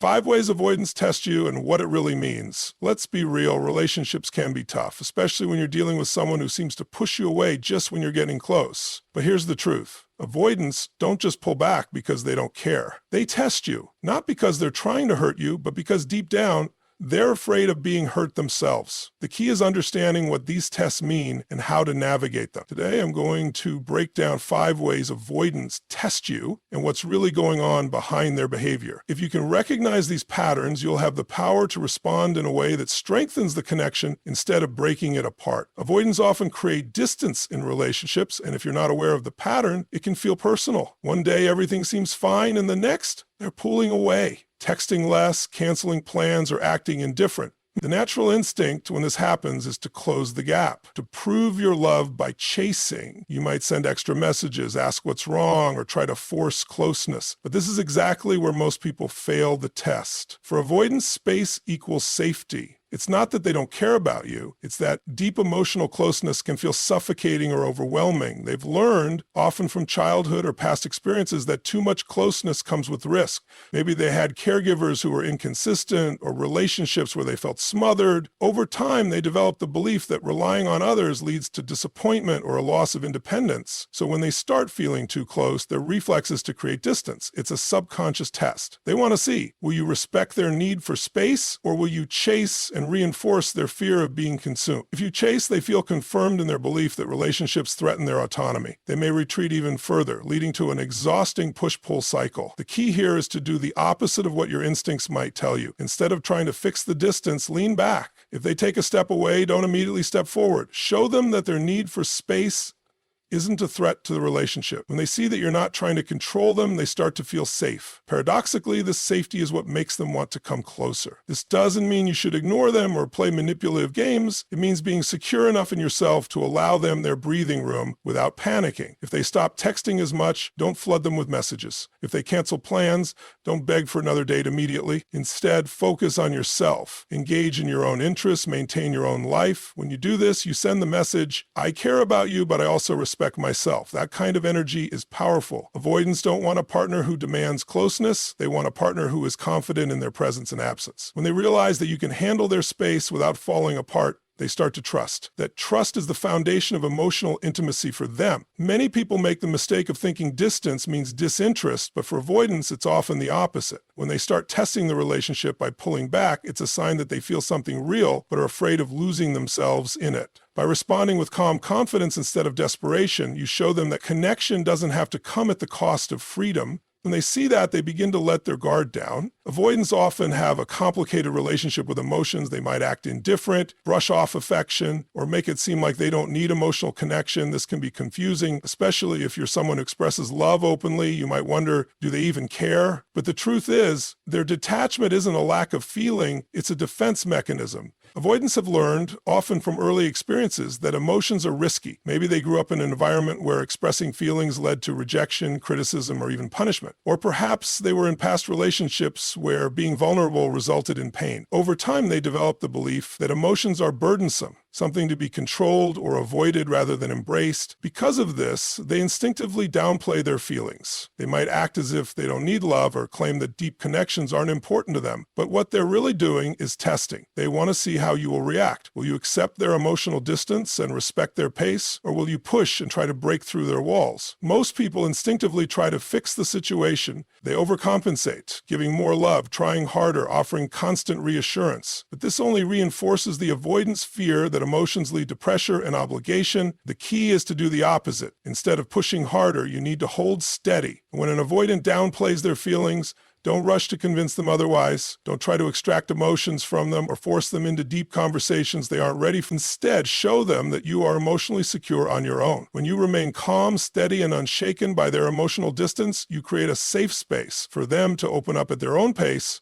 5 ways avoidance tests you and what it really means. Let's be real, relationships can be tough, especially when you're dealing with someone who seems to push you away just when you're getting close. But here's the truth. Avoidants don't just pull back because they don't care. They test you, not because they're trying to hurt you, but because deep down, they're afraid of being hurt themselves. The key is understanding what these tests mean and how to navigate them. Today, I'm going to break down 5 ways avoidants test you and what's really going on behind their behavior. If you can recognize these patterns, you'll have the power to respond in a way that strengthens the connection instead of breaking it apart. Avoidants often create distance in relationships, and if you're not aware of the pattern, it can feel personal. One day, everything seems fine, and the next, they're pulling away. Texting less, canceling plans, or acting indifferent. The natural instinct when this happens is to close the gap, to prove your love by chasing. You might send extra messages, ask what's wrong, or try to force closeness. But this is exactly where most people fail the test. For avoidance, space equals safety. It's not that they don't care about you. It's that deep emotional closeness can feel suffocating or overwhelming. They've learned, often from childhood or past experiences, that too much closeness comes with risk. Maybe they had caregivers who were inconsistent or relationships where they felt smothered. Over time, they developed the belief that relying on others leads to disappointment or a loss of independence. So when they start feeling too close, their reflex is to create distance. It's a subconscious test. They want to see, will you respect their need for space, or will you chase and reinforce their fear of being consumed? If you chase, they feel confirmed in their belief that relationships threaten their autonomy. They may retreat even further, leading to an exhausting push-pull cycle. The key here is to do the opposite of what your instincts might tell you. Instead of trying to fix the distance, lean back. If they take a step away, don't immediately step forward. Show them that their need for space isn't a threat to the relationship. When they see that you're not trying to control them, they start to feel safe. Paradoxically, this safety is what makes them want to come closer. This doesn't mean you should ignore them or play manipulative games. It means being secure enough in yourself to allow them their breathing room without panicking. If they stop texting as much, don't flood them with messages. If they cancel plans, don't beg for another date immediately. Instead, focus on yourself. Engage in your own interests, maintain your own life. When you do this, you send the message, I care about you, but I also respect myself. That kind of energy is powerful. Avoidants don't want a partner who demands closeness. They want a partner who is confident in their presence and absence. When they realize that you can handle their space without falling apart, they start to trust. That trust is the foundation of emotional intimacy for them. Many people make the mistake of thinking distance means disinterest, but for avoidance, it's often the opposite. When they start testing the relationship by pulling back, it's a sign that they feel something real, but are afraid of losing themselves in it. By responding with calm confidence instead of desperation, you show them that connection doesn't have to come at the cost of freedom. When they see that, they begin to let their guard down. Avoidants often have a complicated relationship with emotions. They might act indifferent, brush off affection, or make it seem like they don't need emotional connection. This can be confusing, especially if you're someone who expresses love openly. You might wonder, do they even care? But the truth is, their detachment isn't a lack of feeling, it's a defense mechanism. Avoidants have learned, often from early experiences, that emotions are risky. Maybe they grew up in an environment where expressing feelings led to rejection, criticism, or even punishment. Or perhaps they were in past relationships where being vulnerable resulted in pain. Over time, they developed the belief that emotions are burdensome, something to be controlled or avoided rather than embraced. Because of this, they instinctively downplay their feelings. They might act as if they don't need love or claim that deep connections aren't important to them. But what they're really doing is testing. They want to see how you will react. Will you accept their emotional distance and respect their pace, or will you push and try to break through their walls? Most people instinctively try to fix the situation. They overcompensate, giving more love, trying harder, offering constant reassurance. But this only reinforces the avoidance fear that emotions lead to pressure and obligation. The key is to do the opposite. Instead of pushing harder, you need to hold steady. When an avoidant downplays their feelings, don't rush to convince them otherwise. Don't try to extract emotions from them or force them into deep conversations they aren't ready for. Instead, show them that you are emotionally secure on your own. When you remain calm, steady, and unshaken by their emotional distance, you create a safe space for them to open up at their own pace.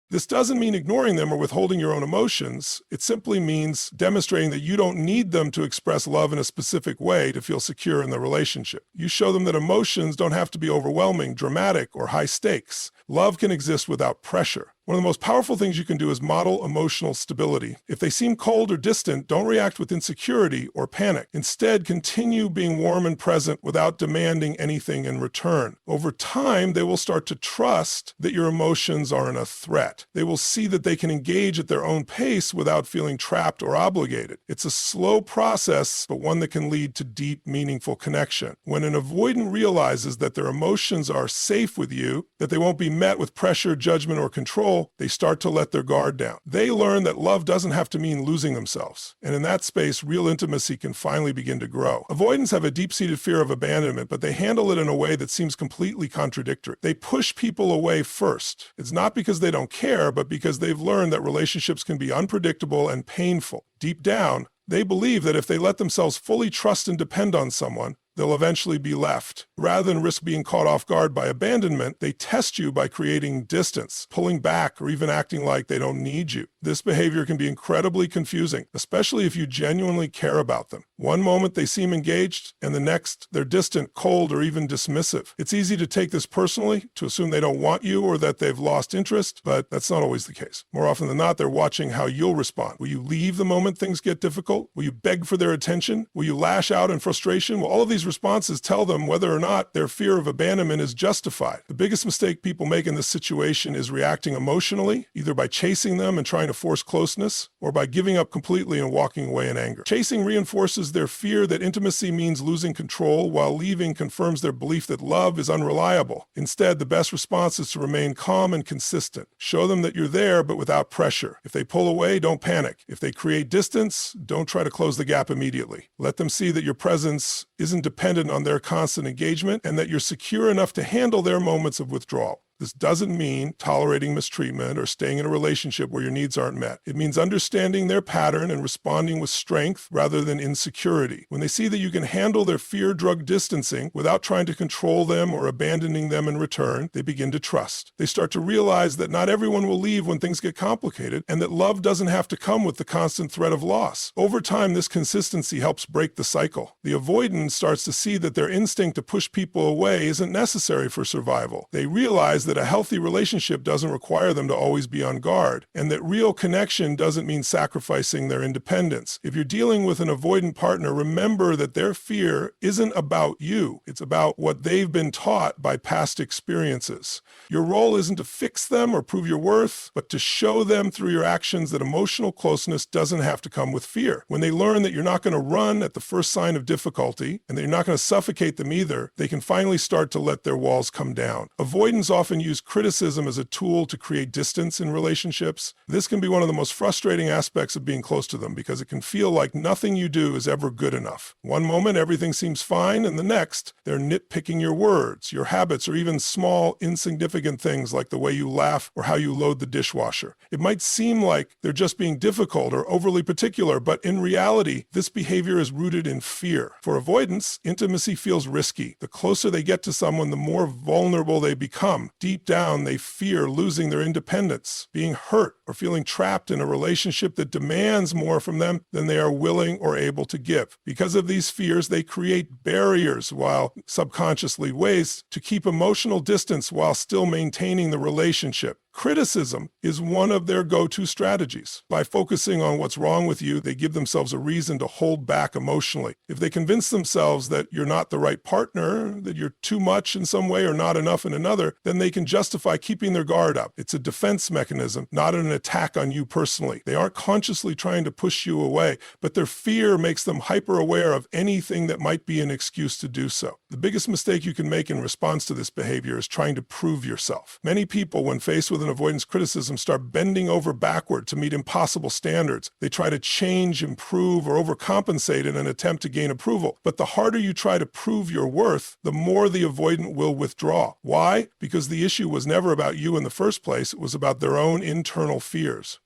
This doesn't mean ignoring them or withholding your own emotions. It simply means demonstrating that you don't need them to express love in a specific way to feel secure in the relationship. You show them that emotions don't have to be overwhelming, dramatic, or high stakes. Love can exist without pressure. One of the most powerful things you can do is model emotional stability. If they seem cold or distant, don't react with insecurity or panic. Instead, continue being warm and present without demanding anything in return. Over time, they will start to trust that your emotions aren't a threat. They will see that they can engage at their own pace without feeling trapped or obligated. It's a slow process, but one that can lead to deep, meaningful connection. When an avoidant realizes that their emotions are safe with you, that they won't be met with pressure, judgment, or control, they start to let their guard down. They learn that love doesn't have to mean losing themselves. And in that space, real intimacy can finally begin to grow. Avoidants have a deep-seated fear of abandonment, but they handle it in a way that seems completely contradictory. They push people away first. It's not because they don't care, but because they've learned that relationships can be unpredictable and painful. Deep down, they believe that if they let themselves fully trust and depend on someone, they'll eventually be left. Rather than risk being caught off guard by abandonment, they test you by creating distance, pulling back, or even acting like they don't need you. This behavior can be incredibly confusing, especially if you genuinely care about them. One moment they seem engaged, and the next they're distant, cold, or even dismissive. It's easy to take this personally, to assume they don't want you or that they've lost interest, but that's not always the case. More often than not, they're watching how you'll respond. Will you leave the moment things get difficult? Will you beg for their attention? Will you lash out in frustration? Well, all of these responses tell them whether or not their fear of abandonment is justified. The biggest mistake people make in this situation is reacting emotionally, either by chasing them and trying to force closeness, or by giving up completely and walking away in anger. Chasing reinforces their fear that intimacy means losing control, while leaving confirms their belief that love is unreliable. Instead, the best response is to remain calm and consistent. Show them that you're there, but without pressure. If they pull away, don't panic. If they create distance, don't try to close the gap immediately. Let them see that your presence isn't dependent on their constant engagement and that you're secure enough to handle their moments of withdrawal. This doesn't mean tolerating mistreatment or staying in a relationship where your needs aren't met. It means understanding their pattern and responding with strength rather than insecurity. When they see that you can handle their fear-drugged distancing without trying to control them or abandoning them in return, they begin to trust. They start to realize that not everyone will leave when things get complicated and that love doesn't have to come with the constant threat of loss. Over time, this consistency helps break the cycle. The avoidant starts to see that their instinct to push people away isn't necessary for survival. They realize that a healthy relationship doesn't require them to always be on guard, and that real connection doesn't mean sacrificing their independence. If you're dealing with an avoidant partner, remember that their fear isn't about you. It's about what they've been taught by past experiences. Your role isn't to fix them or prove your worth, but to show them through your actions that emotional closeness doesn't have to come with fear. When they learn that you're not going to run at the first sign of difficulty, and that you're not going to suffocate them either, they can finally start to let their walls come down. Avoidants often use criticism as a tool to create distance in relationships. This can be one of the most frustrating aspects of being close to them because it can feel like nothing you do is ever good enough. One moment everything seems fine, and the next they're nitpicking your words, your habits, or even small, insignificant things like the way you laugh or how you load the dishwasher. It might seem like they're just being difficult or overly particular, but in reality, this behavior is rooted in fear. For avoidance, intimacy feels risky. The closer they get to someone, the more vulnerable they become. Deep down, they fear losing their independence, being hurt, or feeling trapped in a relationship that demands more from them than they are willing or able to give. Because of these fears, they create barriers while subconsciously ways to keep emotional distance while still maintaining the relationship. Criticism is one of their go-to strategies. By focusing on what's wrong with you, they give themselves a reason to hold back emotionally. If they convince themselves that you're not the right partner, that you're too much in some way or not enough in another, then they can justify keeping their guard up. It's a defense mechanism, not an attack on you personally. They aren't consciously trying to push you away, but their fear makes them hyper-aware of anything that might be an excuse to do so. The biggest mistake you can make in response to this behavior is trying to prove yourself. Many people, when faced with an avoidance criticism, start bending over backward to meet impossible standards. They try to change, improve, or overcompensate in an attempt to gain approval. But the harder you try to prove your worth, the more the avoidant will withdraw. Why? Because the issue was never about you in the first place. It was about their own internal fears.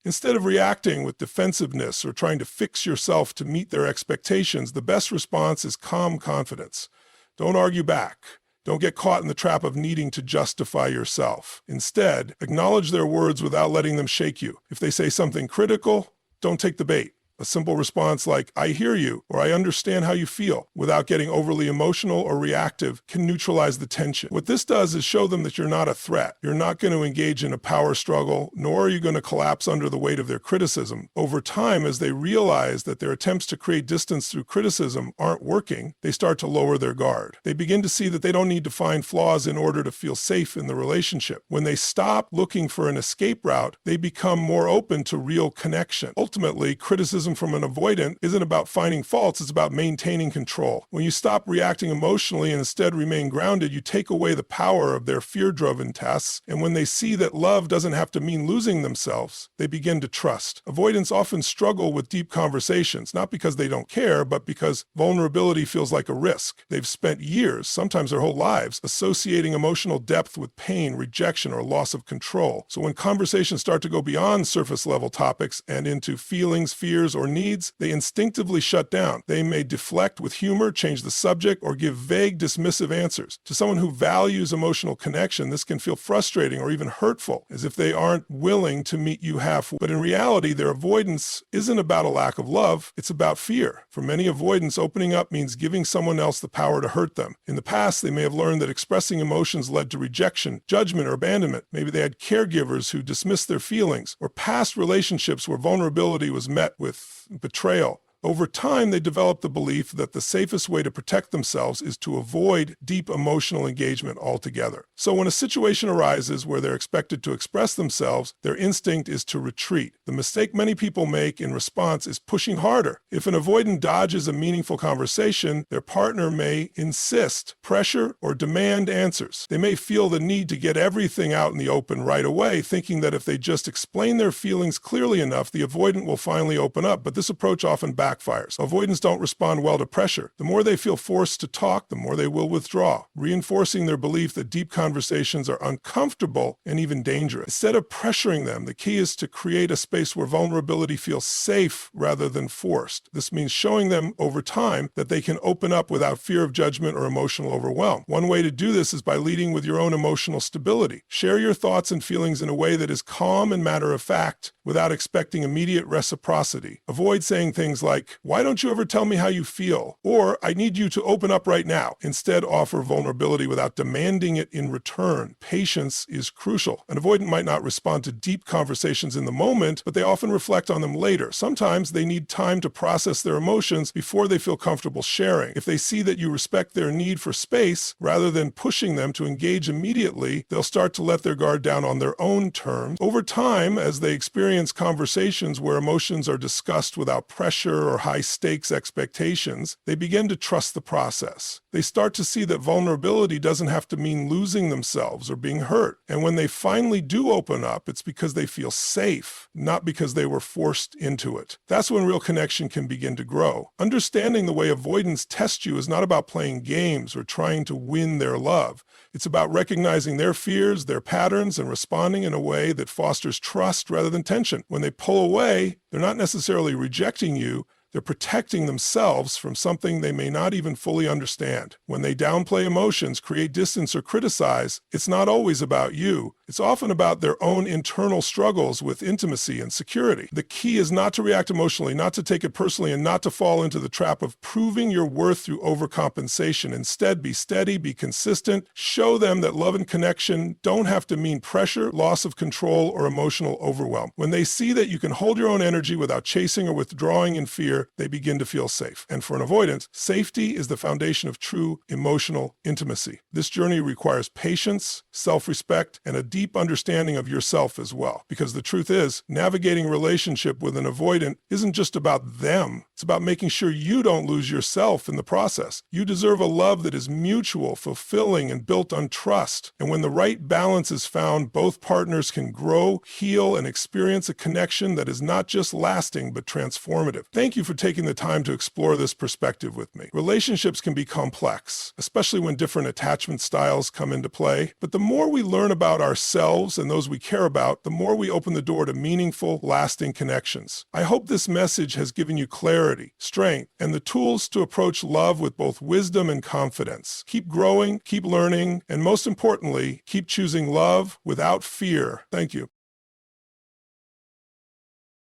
Instead of reacting with defensiveness or trying to fix yourself to meet their expectations, the best response is calm confidence. Don't argue back. Don't get caught in the trap of needing to justify yourself. Instead, acknowledge their words without letting them shake you. If they say something critical, don't take the bait. A simple response like, I hear you, or I understand how you feel, without getting overly emotional or reactive, can neutralize the tension. What this does is show them that you're not a threat. You're not going to engage in a power struggle, nor are you going to collapse under the weight of their criticism. Over time, as they realize that their attempts to create distance through criticism aren't working, they start to lower their guard. They begin to see that they don't need to find flaws in order to feel safe in the relationship. When they stop looking for an escape route, they become more open to real connection. Ultimately, criticism from an avoidant isn't about finding faults, it's about maintaining control. When you stop reacting emotionally and instead remain grounded, you take away the power of their fear-driven tests, and when they see that love doesn't have to mean losing themselves, they begin to trust. Avoidants often struggle with deep conversations, not because they don't care, but because vulnerability feels like a risk. They've spent years, sometimes their whole lives, associating emotional depth with pain, rejection, or loss of control. So when conversations start to go beyond surface-level topics and into feelings, fears, or needs, they instinctively shut down. They may deflect with humor, change the subject, or give vague, dismissive answers. To someone who values emotional connection, this can feel frustrating or even hurtful, as if they aren't willing to meet you halfway. But in reality, their avoidance isn't about a lack of love, it's about fear. For many avoidants, opening up means giving someone else the power to hurt them. In the past, they may have learned that expressing emotions led to rejection, judgment, or abandonment. Maybe they had caregivers who dismissed their feelings, or past relationships where vulnerability was met with betrayal. Over time, they developed the belief that the safest way to protect themselves is to avoid deep emotional engagement altogether. So when a situation arises where they're expected to express themselves, their instinct is to retreat. The mistake many people make in response is pushing harder. If an avoidant dodges a meaningful conversation, their partner may insist, pressure, or demand answers. They may feel the need to get everything out in the open right away, thinking that if they just explain their feelings clearly enough, the avoidant will finally open up. But this approach often backfires. Avoidants don't respond well to pressure. The more they feel forced to talk, the more they will withdraw, reinforcing their belief that deep conversations are uncomfortable and even dangerous. Instead of pressuring them, the key is to create a space where vulnerability feels safe rather than forced. This means showing them over time that they can open up without fear of judgment or emotional overwhelm. One way to do this is by leading with your own emotional stability. Share your thoughts and feelings in a way that is calm and matter-of-fact without expecting immediate reciprocity. Avoid saying things like, why don't you ever tell me how you feel? Or, I need you to open up right now. Instead, offer vulnerability without demanding it in return. Patience is crucial. An avoidant might not respond to deep conversations in the moment, but they often reflect on them later. Sometimes they need time to process their emotions before they feel comfortable sharing. If they see that you respect their need for space, rather than pushing them to engage immediately, they'll start to let their guard down on their own terms. Over time, as they experience conversations where emotions are discussed without pressure or high-stakes expectations, they begin to trust the process. They start to see that vulnerability doesn't have to mean losing themselves or being hurt. And when they finally do open up, it's because they feel safe, not because they were forced into it. That's when real connection can begin to grow. Understanding the way avoidants test you is not about playing games or trying to win their love. It's about recognizing their fears, their patterns, and responding in a way that fosters trust rather than tension. When they pull away, they're not necessarily rejecting you, they're protecting themselves from something they may not even fully understand. When they downplay emotions, create distance, or criticize, it's not always about you. It's often about their own internal struggles with intimacy and security. The key is not to react emotionally, not to take it personally, and not to fall into the trap of proving your worth through overcompensation. Instead, be steady, be consistent, show them that love and connection don't have to mean pressure, loss of control, or emotional overwhelm. When they see that you can hold your own energy without chasing or withdrawing in fear, they begin to feel safe. And for an avoidant, safety is the foundation of true emotional intimacy. This journey requires patience, self-respect, and a deep understanding of yourself as well. Because the truth is, navigating a relationship with an avoidant isn't just about them. It's about making sure you don't lose yourself in the process. You deserve a love that is mutual, fulfilling, and built on trust. And when the right balance is found, both partners can grow, heal, and experience a connection that is not just lasting, but transformative. Thank you for taking the time to explore this perspective with me. Relationships can be complex, especially when different attachment styles come into play. But the more we learn about ourselves and those we care about, the more we open the door to meaningful, lasting connections. I hope this message has given you clarity, strength, and the tools to approach love with both wisdom and confidence. Keep growing, keep learning, and most importantly, keep choosing love without fear. Thank you.